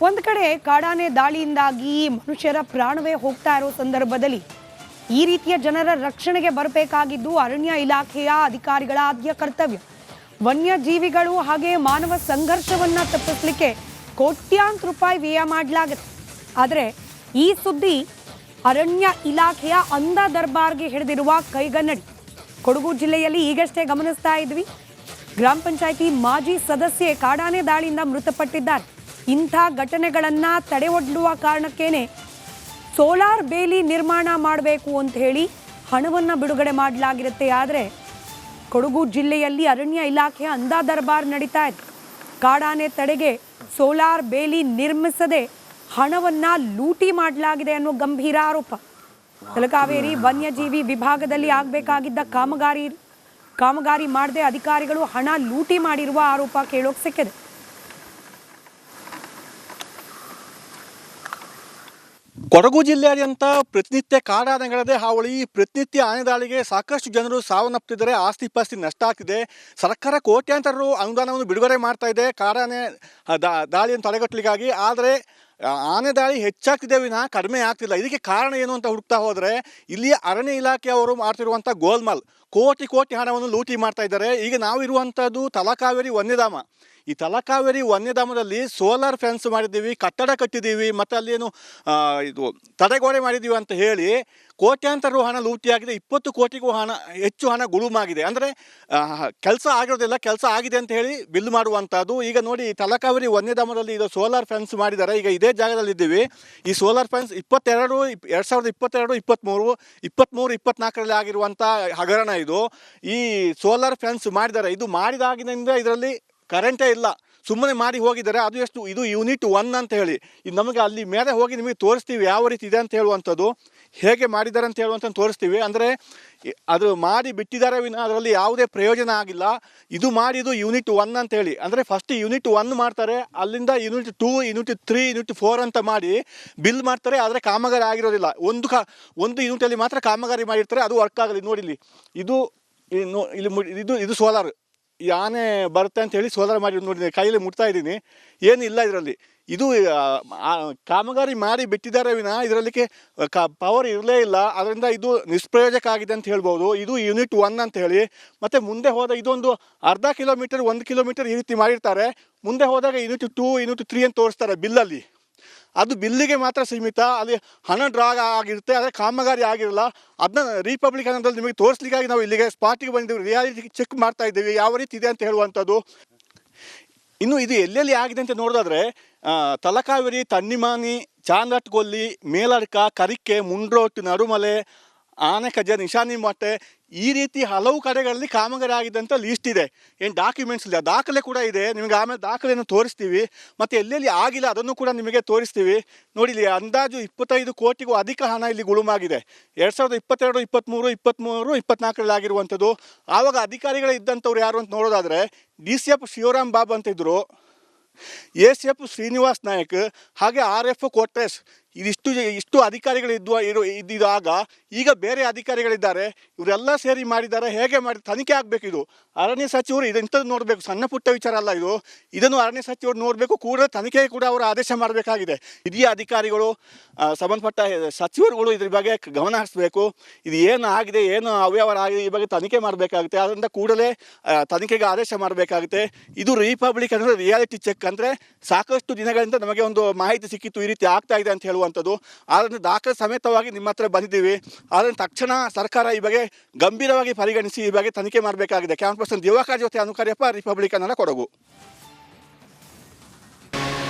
ಒಂದು ಕಡೆ ಕಾಡಾನೆ ದಾಳಿಯಿಂದಾಗಿ ಮನುಷ್ಯರ ಪ್ರಾಣವೇ ಹೋಗ್ತಾ ಇರೋ ಸಂದರ್ಭದಲ್ಲಿ ಈ ರೀತಿಯ ಜನರ ರಕ್ಷಣೆಗೆ ಬರಬೇಕಾಗಿದ್ದು ಅರಣ್ಯ ಇಲಾಖೆಯ ಅಧಿಕಾರಿಗಳ ಆದ್ಯ ಕರ್ತವ್ಯ. ವನ್ಯಜೀವಿಗಳು ಹಾಗೆ ಮಾನವ ಸಂಘರ್ಷವನ್ನ ತಪ್ಪಿಸಲಿಕ್ಕೆ ಕೋಟ್ಯಾಂತರ ರೂಪಾಯಿ ವ್ಯಯ ಮಾಡಲಾಗುತ್ತೆ. ಆದರೆ ಈ ಸುದ್ದಿ ಅರಣ್ಯ ಇಲಾಖೆಯ ಅಂಧ ದರ್ಬಾರ್ಗೆ ಹಿಡಿದಿರುವ ಕೈಗನ್ನಡಿ. ಕೊಡಗು ಜಿಲ್ಲೆಯಲ್ಲಿ ಈಗಷ್ಟೇ ಗಮನಿಸ್ತಾ ಇದ್ವಿ, ಗ್ರಾಮ ಪಂಚಾಯಿತಿ ಮಾಜಿ ಸದಸ್ಯೆ ಕಾಡಾನೆ ದಾಳಿಯಿಂದ ಮೃತಪಟ್ಟಿದ್ದಾರೆ. ಇಂಥ ಘಟನೆಗಳನ್ನು ತಡೆ ಒಡ್ಡುವ ಕಾರಣಕ್ಕೇನೆ ಸೋಲಾರ್ ಬೇಲಿ ನಿರ್ಮಾಣ ಮಾಡಬೇಕು ಅಂತ ಹೇಳಿ ಹಣವನ್ನು ಬಿಡುಗಡೆ ಮಾಡಲಾಗಿರುತ್ತೆ. ಆದರೆ ಕೊಡಗು ಜಿಲ್ಲೆಯಲ್ಲಿ ಅರಣ್ಯ ಇಲಾಖೆಯ ಅಂಧ ದರ್ಬಾರ್ ನಡೀತಾ ಇದೆ. ಕಾಡಾನೆ ತಡೆಗೆ ಸೋಲಾರ್ ಬೇಲಿ ನಿರ್ಮಿಸದೆ ಹಣವನ್ನು ಲೂಟಿ ಮಾಡಲಾಗಿದೆ ಅನ್ನೋ ಗಂಭೀರ ಆರೋಪ. ತಲಕಾವೇರಿ ವನ್ಯಜೀವಿ ವಿಭಾಗದಲ್ಲಿ ಆಗಬೇಕಾಗಿದ್ದ ಕಾಮಗಾರಿ ಮಾಡದೆ ಅಧಿಕಾರಿಗಳು ಹಣ ಲೂಟಿ ಮಾಡಿರುವ ಆರೋಪ ಕೇಳೋಕೆ ಸಿಕ್ಕಿದೆ. ಕೊಡಗು ಜಿಲ್ಲೆಯಾದ್ಯಂತ ಪ್ರತಿನಿತ್ಯ ಕಾಡಾನೆಗಳದೇ ಹಾವಳಿ. ಪ್ರತಿನಿತ್ಯ ಆನೆ ದಾಳಿಗೆ ಸಾಕಷ್ಟು ಜನರು ಸಾವನ್ನಪ್ಪುತ್ತಿದ್ದಾರೆ, ಆಸ್ತಿ ಪಾಸ್ತಿ ನಷ್ಟ ಆಗ್ತಿದೆ. ಸರ್ಕಾರ ಕೋಟ್ಯಾಂತರ ರು ಅನುದಾನವನ್ನು ಬಿಡುಗಡೆ ಮಾಡ್ತಾ ಇದೆ ಕಾಡಾನೆ ದಾಳಿಯನ್ನು ತಡೆಗಟ್ಟಲಿಕ್ಕಾಗಿ. ಆದರೆ ಆನೆ ದಾಳಿ ಹೆಚ್ಚಾಗ್ತಿದೆ ವಿನಃ ಕಡಿಮೆ ಆಗ್ತಿಲ್ಲ. ಇದಕ್ಕೆ ಕಾರಣ ಏನು ಅಂತ ಹುಡುಕ್ತಾ ಹೋದರೆ ಇಲ್ಲಿಯ ಅರಣ್ಯ ಇಲಾಖೆಯವರು ಮಾಡ್ತಿರುವಂಥ ಗೋಲ್ಮಾಲ್, ಕೋಟಿ ಹಣವನ್ನು ಲೂಟಿ ಮಾಡ್ತಾ ಇದ್ದಾರೆ. ಈಗ ನಾವು ಇರುವಂಥದ್ದು ತಲಕಾವೇರಿ ವನ್ಯಧಾಮ. ಈ ತಲಕಾವೇರಿ ವನ್ಯಧಾಮದಲ್ಲಿ ಸೋಲಾರ್ ಫೆನ್ಸ್ ಮಾಡಿದ್ದೀವಿ, ಕಟ್ಟಡ ಕಟ್ಟಿದ್ದೀವಿ, ಮತ್ತು ಅಲ್ಲೇನು ಇದು ತಡೆಗೋಡೆ ಮಾಡಿದ್ದೀವಿ ಅಂತ ಹೇಳಿ ಕೋಟ್ಯಾಂತರ ರು ಹಣ ಲೂಟಿಯಾಗಿದೆ. 20 ಕೋಟಿಗೂ ಹೆಚ್ಚು ಹಣ ಗುಳುಮಾಗಿದೆ. ಅಂದರೆ ಕೆಲಸ ಆಗಿರೋದಿಲ್ಲ, ಕೆಲಸ ಆಗಿದೆ ಅಂತ ಹೇಳಿ ಬಿಲ್ ಮಾಡುವಂಥದ್ದು. ಈಗ ನೋಡಿ, ತಲಕಾವೇರಿ ವನ್ಯಧಾಮದಲ್ಲಿ ಇದು ಸೋಲಾರ್ ಫೆನ್ಸ್ ಮಾಡಿದ್ದಾರೆ. ಈಗ ಇದೇ ಜಾಗದಲ್ಲಿ ಇದ್ದೀವಿ. ಈ ಸೋಲಾರ್ ಫೆನ್ಸ್ 2022, 23, 24ರಲ್ಲಿ ಆಗಿರುವಂಥ ಹಗರಣ ಇದು. ಈ ಸೋಲಾರ್ ಫೆನ್ಸ್ ಮಾಡಿದ್ದಾರೆ. ಇದು ಮಾಡಿದಾಗಿನಿಂದ ಇದರಲ್ಲಿ ಕರೆಂಟೇ ಇಲ್ಲ, ಸುಮ್ಮನೆ ಮಾಡಿ ಹೋಗಿದ್ದಾರೆ. ಇದು ಯೂನಿಟ್ 1 ಅಂತ ಹೇಳಿ. ಇದು ನಮಗೆ ಅಲ್ಲಿ ಮೇಲೆ ಹೋಗಿ ನಿಮಗೆ ತೋರಿಸ್ತೀವಿ ಯಾವ ರೀತಿ ಇದೆ ಅಂತ ಹೇಳುವಂಥದ್ದು, ಹೇಗೆ ಮಾಡಿದ್ದಾರೆ ಅಂತ ಹೇಳುವಂಥದ್ದು ತೋರಿಸ್ತೀವಿ. ಅಂದರೆ ಅದು ಮಾಡಿ ಬಿಟ್ಟಿದ್ದಾರೆ ವಿನ ಅದರಲ್ಲಿ ಯಾವುದೇ ಪ್ರಯೋಜನ ಆಗಿಲ್ಲ. ಇದು ಯೂನಿಟ್ 1 ಅಂತ ಹೇಳಿ. ಅಂದರೆ ಫಸ್ಟ್ ಯೂನಿಟ್ 1 ಮಾಡ್ತಾರೆ, ಅಲ್ಲಿಂದ ಯೂನಿಟ್ 2, ಯೂನಿಟ್ 3, ಯೂನಿಟ್ 4 ಅಂತ ಮಾಡಿ ಬಿಲ್ ಮಾಡ್ತಾರೆ. ಆದರೆ ಕಾಮಗಾರಿ ಆಗಿರೋದಿಲ್ಲ. ಒಂದು ಯೂನಿಟಲ್ಲಿ ಮಾತ್ರ ಕಾಮಗಾರಿ ಮಾಡಿರ್ತಾರೆ, ಅದು ವರ್ಕ್ ಆಗಲಿ. ನೋಡಿ, ಇದು ಸೋಲಾರ್. ಈ ಆನೆ ಬರುತ್ತೆ ಅಂತ ಹೇಳಿ ಸೋಲಾರ್ ಮಾಡಿ ನೋಡಿ, ಕೈಯಲ್ಲಿ ಮುಟ್ತಾ ಇದ್ದೀನಿ, ಏನಿಲ್ಲ ಇದರಲ್ಲಿ. ಇದು ಕಾಮಗಾರಿ ಮಾಡಿ ಬಿಟ್ಟಿದ್ದಾರೆ ವಿನ ಇದರಲ್ಲಿಗೆ ಪವರ್ ಇರಲೇ ಇಲ್ಲ. ಅದರಿಂದ ಇದು ನಿಷ್ಪ್ರಯೋಜಕ ಆಗಿದೆ ಅಂತ ಹೇಳ್ಬೋದು. ಇದು ಯೂನಿಟ್ 1 ಅಂತ ಹೇಳಿ. ಮತ್ತು ಮುಂದೆ ಹೋದ ಇದೊಂದು ಅರ್ಧ ಕಿಲೋಮೀಟರ್, 1 ಕಿಲೋಮೀಟರ್ ಈ ರೀತಿ ಮಾಡಿರ್ತಾರೆ. ಮುಂದೆ ಹೋದಾಗ ಯೂನಿಟ್ 2, ಯೂನಿಟ್ 3 ಅಂತ ತೋರಿಸ್ತಾರೆ ಬಿಲ್ಲಲ್ಲಿ. ಅದು ಬಿಲ್ಲಿಗೆ ಮಾತ್ರ ಸೀಮಿತ, ಅಲ್ಲಿ ಹಣ ಡ್ರಾ ಆಗಿರುತ್ತೆ, ಆದರೆ ಕಾಮಗಾರಿ ಆಗಿರಲ್ಲ. ಅದನ್ನ ರಿಪಬ್ಲಿಕ್ ಅನ್ನೋದ್ರಲ್ಲಿ ನಿಮಗೆ ತೋರಿಸ್ಲಿಕ್ಕಾಗಿ ನಾವು ಇಲ್ಲಿಗೆ ಸ್ಪಾಟಿಗೆ ಬಂದಿದ್ದೀವಿ, ರಿಯಾಲಿಟಿ ಚೆಕ್ ಮಾಡ್ತಾ ಇದ್ದೀವಿ ಯಾವ ರೀತಿ ಇದೆ ಅಂತ ಹೇಳುವಂಥದ್ದು. ಇನ್ನು ಇದು ಎಲ್ಲೆಲ್ಲಿ ಆಗಿದೆ ಅಂತ ನೋಡೋದಾದ್ರೆ ತಲಕಾವೇರಿ, ತನ್ನಿಮಾನಿ, ಚಾಂದಟ್ಗೊಲ್ಲಿ, ಮೇಲಡ್ಕ, ಕರಿಕೆ, ಮುಂಡ್ರೋಟ್, ನಡುಮಲೆ, ಆನೆಕಜ, ನಿಶಾನಿ ಮೊಟ್ಟೆ, ಈ ರೀತಿ ಹಲವು ಕಡೆಗಳಲ್ಲಿ ಕಾಮಗಾರಿ ಆಗಿದೆ ಅಂತ ಲೀಸ್ಟ್ ಇದೆ. ಏನು ಡಾಕ್ಯುಮೆಂಟ್ಸ್ ಇಲ್ಲ, ದಾಖಲೆ ಕೂಡ ಇದೆ. ನಿಮಗೆ ಆಮೇಲೆ ದಾಖಲೆಯನ್ನು ತೋರಿಸ್ತೀವಿ. ಮತ್ತು ಎಲ್ಲೆಲ್ಲಿ ಆಗಿಲ್ಲ ಅದನ್ನು ಕೂಡ ನಿಮಗೆ ತೋರಿಸ್ತೀವಿ. ನೋಡಿ, ಇಲ್ಲಿ ಅಂದಾಜು 25 ಕೋಟಿಗೂ ಅಧಿಕ ಹಣ ಇಲ್ಲಿ ಗುಳುಮಾಗಿದೆ. 2022, 23, 24ರಲ್ಲಿ ಆಗಿರುವಂಥದ್ದು. ಆವಾಗ ಅಧಿಕಾರಿಗಳು ಇದ್ದಂಥವ್ರು ಯಾರು ಅಂತ ನೋಡೋದಾದರೆ DCF ಶಿವರಾಮ್ ಬಾಬು ಅಂತ ಇದ್ದರು, ACF ಶ್ರೀನಿವಾಸ್ ನಾಯಕ್, ಹಾಗೆ RF ಕೋಟ್ರೇಶ್. ಇಷ್ಟು ಅಧಿಕಾರಿಗಳು ಇದ್ದಾಗ ಈಗ ಬೇರೆ ಅಧಿಕಾರಿಗಳಿದ್ದಾರೆ. ಇವರೆಲ್ಲ ಸೇರಿ ಮಾಡಿದ್ದಾರೆ. ಹೇಗೆ ಮಾಡಿ ತನಿಖೆ ಆಗಬೇಕು. ಇದು ಅರಣ್ಯ ಸಚಿವರು ಇಂಥದ್ದು ನೋಡಬೇಕು, ಸಣ್ಣ ಪುಟ್ಟ ವಿಚಾರ ಅಲ್ಲ ಇದು. ಇದನ್ನು ಅರಣ್ಯ ಸಚಿವರು ನೋಡಬೇಕು, ಕೂಡಲೇ ತನಿಖೆಗೆ ಕೂಡ ಅವರು ಆದೇಶ ಮಾಡಬೇಕಾಗಿದೆ. ಹಿರಿಯ ಅಧಿಕಾರಿಗಳು, ಸಂಬಂಧಪಟ್ಟ ಸಚಿವರುಗಳು ಇದ್ರ ಬಗ್ಗೆ ಗಮನ ಹರಿಸಬೇಕು. ಇದು ಏನು ಆಗಿದೆ, ಏನು ಅವ್ಯವಹಾರ ಆಗಿದೆ, ಈ ಬಗ್ಗೆ ತನಿಖೆ ಮಾಡಬೇಕಾಗುತ್ತೆ. ಅದರಿಂದ ಕೂಡಲೇ ತನಿಖೆಗೆ ಆದೇಶ ಮಾಡಬೇಕಾಗುತ್ತೆ. ಇದು ರಿಪಬ್ಲಿಕ್ ಅಂದರೆ ರಿಯಾಲಿಟಿ ಚೆಕ್. ಅಂದರೆ ಸಾಕಷ್ಟು ದಿನಗಳಿಂದ ನಮಗೆ ಒಂದು ಮಾಹಿತಿ ಸಿಕ್ಕಿತ್ತು ಈ ರೀತಿ ಆಗ್ತಾ ಇದೆ ಅಂತ ಹೇಳುವಂಥದ್ದು. ಅದನ್ನು ದಾಖಲೆ ಸಮೇತವಾಗಿ ನಿಮ್ಮ ಹತ್ರ ಬಂದಿದ್ದೀವಿ. ಅದನ್ನು ತಕ್ಷಣ ಸರ್ಕಾರ ಈ ಬಗ್ಗೆ ಗಂಭೀರವಾಗಿ ಪರಿಗಣಿಸಿ ಈ ಬಗ್ಗೆ ತನಿಖೆ ಮಾಡಬೇಕಾಗಿದೆ. ಕ್ಯಾಮರಾ ಪರ್ಸನ್ ದಿವಾಕರ್ ಜೊತೆ ಅನುಕಾರ್ಯಪ್ಪ, ರಿಪಬ್ಲಿಕ್ ಕನ್ನಡ, ಕೊಡಗು.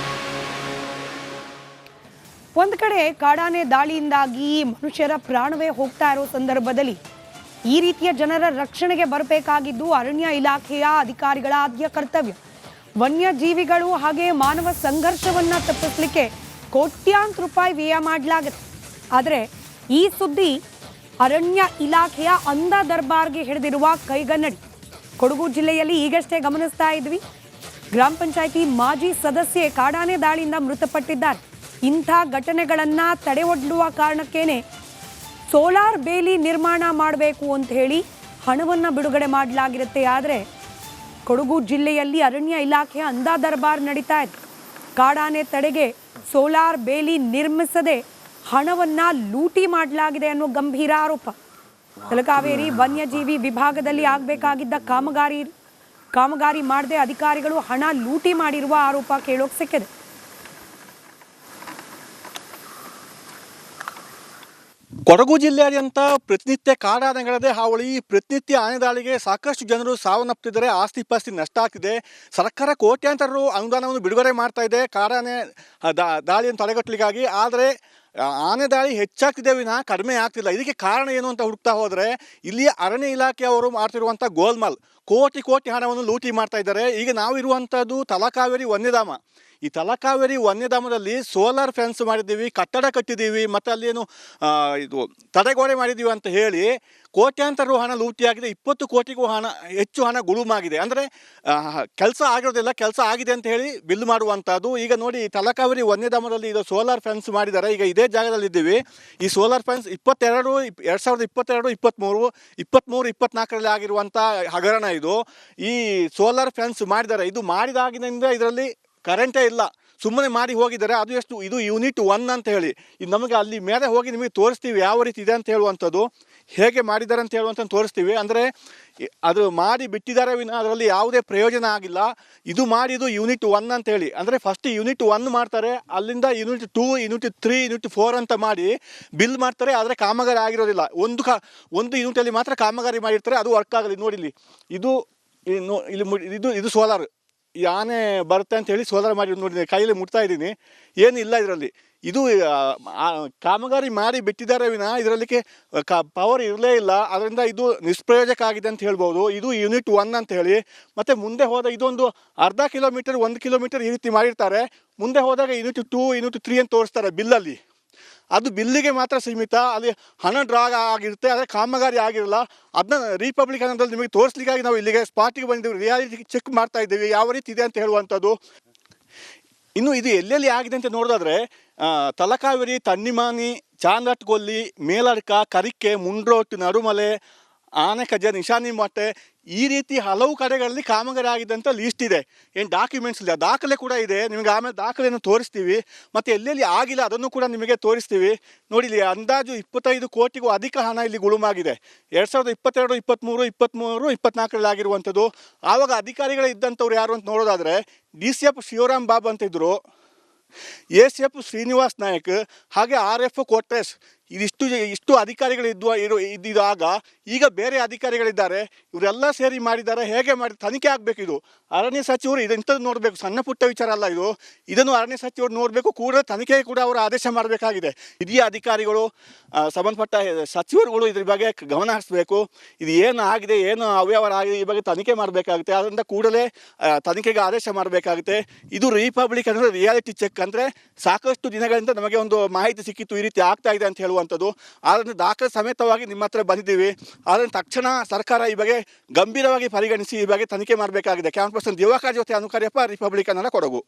ಒಂದು ಕಡೆ ಕಾಡಾನೆ ದಾಳಿಯಿಂದಾಗಿ ಮನುಷ್ಯರ ಪ್ರಾಣವೇ ಹೋಗ್ತಾ ಇರೋ ಸಂದರ್ಭದಲ್ಲಿ ಈ ರೀತಿಯ ಜನರ ರಕ್ಷಣೆಗೆ ಬರಬೇಕಾಗಿದ್ದು ಅರಣ್ಯ ಇಲಾಖೆಯ ಅಧಿಕಾರಿಗಳ ಆದ್ಯ ಕರ್ತವ್ಯ. ವನ್ಯಜೀವಿಗಳು ಹಾಗೆ ಮಾನವ ಸಂಘರ್ಷವನ್ನ ತಪ್ಪಿಸಲಿಕ್ಕೆ ಕೋಟ್ಯಾಂತರ ರೂಪಾಯಿ ವ್ಯಯ ಮಾಡಲಾಗುತ್ತೆ. ಆದರೆ ಈ ಸುದ್ದಿ ಅರಣ್ಯ ಇಲಾಖೆಯ ಅಂಧ ದರ್ಬಾರ್ಗೆ ಹಿಡಿದಿರುವ ಕೈಗನ್ನಡಿ. ಕೊಡಗು ಜಿಲ್ಲೆಯಲ್ಲಿ ಈಗಷ್ಟೇ ಗಮನಿಸ್ತಾ ಇದ್ವಿ, ಗ್ರಾಮ ಪಂಚಾಯಿತಿ ಮಾಜಿ ಸದಸ್ಯೆ ಕಾಡಾನೆ ದಾಳಿಯಿಂದ ಮೃತಪಟ್ಟಿದ್ದಾರೆ. ಇಂಥ ಘಟನೆಗಳನ್ನು ತಡೆ ಒಡ್ಡುವ ಕಾರಣಕ್ಕೇನೆ ಸೋಲಾರ್ ಬೇಲಿ ನಿರ್ಮಾಣ ಮಾಡಬೇಕು ಅಂತ ಹೇಳಿ ಹಣವನ್ನು ಬಿಡುಗಡೆ ಮಾಡಲಾಗಿರುತ್ತೆ. ಆದರೆ ಕೊಡಗು ಜಿಲ್ಲೆಯಲ್ಲಿ ಅರಣ್ಯ ಇಲಾಖೆಯ ಅಂಧ ದರ್ಬಾರ್ ನಡೀತಾ ಇದೆ. ಕಾಡಾನೆ ತಡೆಗೆ ಸೋಲಾರ್ ಬೇಲಿ ನಿರ್ಮಿಸದೆ ಹಣವನ್ನ ಲೂಟಿ ಮಾಡಲಾಗಿದೆ ಅನ್ನೋ ಗಂಭೀರ ಆರೋಪ. ತಲಕಾವೇರಿ ವನ್ಯಜೀವಿ ವಿಭಾಗದಲ್ಲಿ ಆಗಬೇಕಾಗಿದ್ದ ಕಾಮಗಾರಿ ಮಾಡದೆ ಅಧಿಕಾರಿಗಳು ಹಣ ಲೂಟಿ ಮಾಡಿರುವ ಆರೋಪ ಕೇಳೋಕ್ ಸಿಕ್ಕಿದೆ. ಕೊಡಗು ಜಿಲ್ಲೆಯಾದ್ಯಂತ ಪ್ರತಿನಿತ್ಯ ಕಾಡಾನೆಗಳದೇ ಹಾವಳಿ. ಪ್ರತಿನಿತ್ಯ ಆನೆ ದಾಳಿಗೆ ಸಾಕಷ್ಟು ಜನರು ಸಾವನ್ನಪ್ಪಿದ್ದಾರೆ, ಆಸ್ತಿ ಪಾಸ್ತಿ ನಷ್ಟ ಆಗ್ತಿದೆ. ಸರ್ಕಾರ ಕೋಟ್ಯಾಂತರ ರು ಅನುದಾನವನ್ನು ಬಿಡುಗಡೆ ಮಾಡ್ತಾ ಇದೆ ಕಾಡಾನೆ ದಾಳಿಯನ್ನು ತಡೆಗಟ್ಟಲಿಕ್ಕಾಗಿ. ಆದರೆ ಆನೆ ದಾಳಿ ಹೆಚ್ಚಾಗ್ತಿದೆ ವಿನಃ ಕಡಿಮೆ ಆಗ್ತಿಲ್ಲ. ಇದಕ್ಕೆ ಕಾರಣ ಏನು ಅಂತ ಹುಡುಕ್ತಾ ಹೋದರೆ ಇಲ್ಲಿಯ ಅರಣ್ಯ ಇಲಾಖೆಯವರು ಮಾಡ್ತಿರುವಂಥ ಗೋಲ್ಮಾಲ್, ಕೋಟಿ ಕೋಟಿ ಹಣವನ್ನು ಲೂಟಿ ಮಾಡ್ತಾ ಇದ್ದಾರೆ. ಈಗ ನಾವು ಇರುವಂಥದ್ದು ತಲಕಾವೇರಿ ವನ್ಯಧಾಮ. ಈ ತಲಕಾವೇರಿ ವನ್ಯಧಾಮದಲ್ಲಿ ಸೋಲಾರ್ ಫೆನ್ಸ್ ಮಾಡಿದ್ದೀವಿ, ಕಟ್ಟಡ ಕಟ್ಟಿದ್ದೀವಿ, ಮತ್ತು ಅಲ್ಲೇನು ಇದು ತಡೆಗೋಡೆ ಮಾಡಿದ್ದೀವಿ ಅಂತ ಹೇಳಿ ಕೋಟ್ಯಾಂತರ ಹಣ ಲೂಟಿಯಾಗಿದೆ. 20 ಕೋಟಿಗೂ ಹೆಚ್ಚು ಹಣ ಗುಳುಮಾಗಿದೆ. ಅಂದರೆ ಕೆಲಸ ಆಗಿರೋದಿಲ್ಲ, ಕೆಲಸ ಆಗಿದೆ ಅಂತ ಹೇಳಿ ಬಿಲ್ ಮಾಡುವಂಥದ್ದು. ಈಗ ನೋಡಿ, ತಲಕಾವೇರಿ ವನ್ಯಧಾಮದಲ್ಲಿ ಇದು ಸೋಲಾರ್ ಫೆನ್ಸ್ ಮಾಡಿದ್ದಾರೆ. ಈಗ ಇದೇ ಜಾಗದಲ್ಲಿದ್ದೀವಿ. ಈ ಸೋಲಾರ್ ಫೆನ್ಸ್ 2022, 23, 24ರಲ್ಲಿ ಆಗಿರುವಂಥ ಹಗರಣ ಇದು. ಈ ಸೋಲಾರ್ ಫೆನ್ಸ್ ಮಾಡಿದ್ದಾರೆ. ಇದು ಮಾಡಿದಾಗಿನಿಂದ ಇದರಲ್ಲಿ ಕರೆಂಟೇ ಇಲ್ಲ, ಸುಮ್ಮನೆ ಮಾಡಿ ಹೋಗಿದ್ದಾರೆ. ಅದು ಎಷ್ಟು, ಇದು ಯೂನಿಟ್ 1 ಅಂತ ಹೇಳಿ. ಇದು ನಮಗೆ ಅಲ್ಲಿ ಮೇಲೆ ಹೋಗಿ ನಿಮಗೆ ತೋರಿಸ್ತೀವಿ ಯಾವ ರೀತಿ ಇದೆ ಅಂತ ಹೇಳುವಂಥದ್ದು, ಹೇಗೆ ಮಾಡಿದ್ದಾರೆ ಅಂತ ಹೇಳುವಂಥದ್ದು ತೋರಿಸ್ತೀವಿ. ಅಂದರೆ ಅದು ಮಾಡಿ ಬಿಟ್ಟಿದ್ದಾರೆ ವಿನ ಅದರಲ್ಲಿ ಯಾವುದೇ ಪ್ರಯೋಜನ ಆಗಿಲ್ಲ. ಇದು ಮಾಡಿದ್ದು ಯೂನಿಟ್ 1 ಅಂತ ಹೇಳಿ. ಅಂದರೆ ಫಸ್ಟ್ ಯೂನಿಟ್ 1 ಮಾಡ್ತಾರೆ, ಅಲ್ಲಿಂದ ಯೂನಿಟ್ 2, ಯೂನಿಟ್ 3, ಯೂನಿಟ್ 4 ಅಂತ ಮಾಡಿ ಬಿಲ್ ಮಾಡ್ತಾರೆ. ಆದರೆ ಕಾಮಗಾರಿ ಆಗಿರೋದಿಲ್ಲ. ಒಂದು ಯೂನಿಟಲ್ಲಿ ಮಾತ್ರ ಕಾಮಗಾರಿ ಮಾಡಿರ್ತಾರೆ, ಅದು ವರ್ಕ್ ಆಗಲಿ. ನೋಡಿ ಇದು ಸೋಲಾರ್, ಈ ಆನೆ ಬರುತ್ತೆ ಅಂತ ಹೇಳಿ ಸೋಲಾರ್ ಮಾಡಿ ನೋಡಿ, ಕೈಯಲ್ಲಿ ಮುಟ್ತಾ ಇದ್ದೀನಿ, ಏನಿಲ್ಲ ಇದರಲ್ಲಿ. ಇದು ಕಾಮಗಾರಿ ಮಾಡಿ ಬಿಟ್ಟಿದ್ದಾರೆ ವಿನ ಇದರಲ್ಲಿಗೆ ಪವರ್ ಇರಲೇ ಇಲ್ಲ. ಅದರಿಂದ ಇದು ನಿಷ್ಪ್ರಯೋಜಕ ಆಗಿದೆ ಅಂತ ಹೇಳ್ಬೋದು. ಇದು ಯೂನಿಟ್ 1 ಅಂತ ಹೇಳಿ. ಮತ್ತು ಮುಂದೆ ಹೋದ ಇದೊಂದು ಅರ್ಧ ಕಿಲೋಮೀಟರ್, 1 ಕಿಲೋಮೀಟರ್ ಈ ರೀತಿ ಮಾಡಿರ್ತಾರೆ. ಮುಂದೆ ಹೋದಾಗ ಯೂನಿಟ್ 2, ಯೂನಿಟ್ 3 ಅಂತ ತೋರಿಸ್ತಾರೆ ಬಿಲ್ಲಲ್ಲಿ. ಅದು ಬಿಲ್ಲಿಗೆ ಮಾತ್ರ ಸೀಮಿತ, ಅಲ್ಲಿ ಹಣ ಡ್ರಾ ಆಗಿರುತ್ತೆ, ಆದರೆ ಕಾಮಗಾರಿ ಆಗಿರಲ್ಲ. ಅದನ್ನ ರಿಪಬ್ಲಿಕ್ ಅನ್ನೋದ್ರಲ್ಲಿ ನಿಮಗೆ ತೋರಿಸ್ಲಿಕ್ಕಾಗಿ ನಾವು ಇಲ್ಲಿಗೆ ಸ್ಪಾಟಿಗೆ ಬಂದಿದ್ದೀವಿ, ರಿಯಾಲಿಟಿ ಚೆಕ್ ಮಾಡ್ತಾ ಇದ್ದೀವಿ ಯಾವ ರೀತಿ ಇದೆ ಅಂತ ಹೇಳುವಂಥದ್ದು. ಇನ್ನು ಇದು ಎಲ್ಲೆಲ್ಲಿ ಆಗಿದೆ ಅಂತ ನೋಡೋದಾದರೆ ತಲಕಾವೇರಿ, ತನ್ನಿಮಾನಿ, ಚಾಂದಟ್ಗೊಲ್ಲಿ, ಮೇಲಡ್ಕ, ಕರಿಕೆ, ಮುಂಡ್ರೋಟ್, ನಡುಮಲೆ, ಆನೆಕಜ, ನಿಶಾನಿ ಮಟ್ಟೆ, ಈ ರೀತಿ ಹಲವು ಕಡೆಗಳಲ್ಲಿ ಕಾಮಗಾರಿ ಆಗಿದೆ ಅಂತ ಲೀಸ್ಟ್ ಇದೆ. ಏನು ಡಾಕ್ಯುಮೆಂಟ್ಸ್ ಇಲ್ಲ, ದಾಖಲೆ ಕೂಡ ಇದೆ. ನಿಮಗೆ ಆಮೇಲೆ ದಾಖಲೆಯನ್ನು ತೋರಿಸ್ತೀವಿ. ಮತ್ತು ಎಲ್ಲೆಲ್ಲಿ ಆಗಿಲ್ಲ ಅದನ್ನು ಕೂಡ ನಿಮಗೆ ತೋರಿಸ್ತೀವಿ. ನೋಡಿ, ಇಲ್ಲಿ ಅಂದಾಜು 25 ಕೋಟಿಗೂ ಅಧಿಕ ಹಣ ಇಲ್ಲಿ ಗುಳುಮಾಗಿದೆ. 2022, 23, 24ರಲ್ಲಿ ಆಗಿರುವಂಥದ್ದು. ಆವಾಗ ಅಧಿಕಾರಿಗಳೇ ಇದ್ದಂಥವ್ರು ಯಾರು ಅಂತ ನೋಡೋದಾದರೆ DCF ಶಿವರಾಮ್ ಬಾಬು ಅಂತ ಇದ್ದರು, ACF ಶ್ರೀನಿವಾಸ್ ನಾಯಕ್, ಹಾಗೆ RF ಕೋಟ್ರೇಶ್. ಇಷ್ಟು ಇದ್ದಿದಾಗ ಈಗ ಬೇರೆ ಅಧಿಕಾರಿಗಳಿದ್ದಾರೆ. ಇವರೆಲ್ಲ ಸೇರಿ ಮಾಡಿದ್ದಾರೆ. ಹೇಗೆ ಮಾಡಿ ತನಿಖೆ ಆಗಬೇಕು. ಇದು ಅರಣ್ಯ ಸಚಿವರು ಇಂಥದ್ದು ನೋಡಬೇಕು, ಸಣ್ಣ ಪುಟ್ಟ ವಿಚಾರ ಅಲ್ಲ ಇದು. ಇದನ್ನು ಅರಣ್ಯ ಸಚಿವರು ನೋಡಬೇಕು, ಕೂಡಲೇ ತನಿಖೆ ಕೂಡ ಅವರು ಆದೇಶ ಮಾಡಬೇಕಾಗಿದೆ. ಹಿರಿಯ ಅಧಿಕಾರಿಗಳು, ಸಂಬಂಧಪಟ್ಟ ಸಚಿವರುಗಳು ಇದ್ರ ಬಗ್ಗೆ ಗಮನ ಹರಿಸಬೇಕು. ಇದು ಏನು ಆಗಿದೆ, ಏನು ಅವ್ಯವಹಾರ ಆಗಿದೆ, ಈ ಬಗ್ಗೆ ತನಿಖೆ ಮಾಡಬೇಕಾಗುತ್ತೆ. ಅದರಿಂದ ಕೂಡಲೇ ತನಿಖೆಗೆ ಆದೇಶ ಮಾಡಬೇಕಾಗುತ್ತೆ. ಇದು ರಿಪಬ್ಲಿಕ್ ಅಂದರೆ ರಿಯಾಲಿಟಿ ಚೆಕ್. ಅಂದರೆ ಸಾಕಷ್ಟು ದಿನಗಳಿಂದ ನಮಗೆ ಒಂದು ಮಾಹಿತಿ ಸಿಕ್ಕಿತ್ತು ಈ ರೀತಿ ಆಗ್ತಾ ಇದೆ ಅಂತ ಹೇಳುವಂಥದ್ದು. ಆದ್ದರಿಂದ ದಾಖಲೆ ಸಮೇತವಾಗಿ ನಿಮ್ಮ ಹತ್ರ ಬಂದಿದ್ದೀವಿ. ಆದರೆ ತಕ್ಷಣ ಸರ್ಕಾರ ಈ ಬಗ್ಗೆ ಗಂಭೀರವಾಗಿ ಪರಿಗಣಿಸಿ ಈ ಬಗ್ಗೆ ತನಿಖೆ ಮಾಡಬೇಕಾಗಿದೆ. ಕ್ಯಾಮರಾ ಪರ್ಸನ್ ದಿವಾಕರ್ ಜೊತೆ ಅನುಕಾರ್ಯಪ್ಪ, ರಿಪಬ್ಲಿಕ್ ಕನ್ನಡ, ಕೊಡಗು.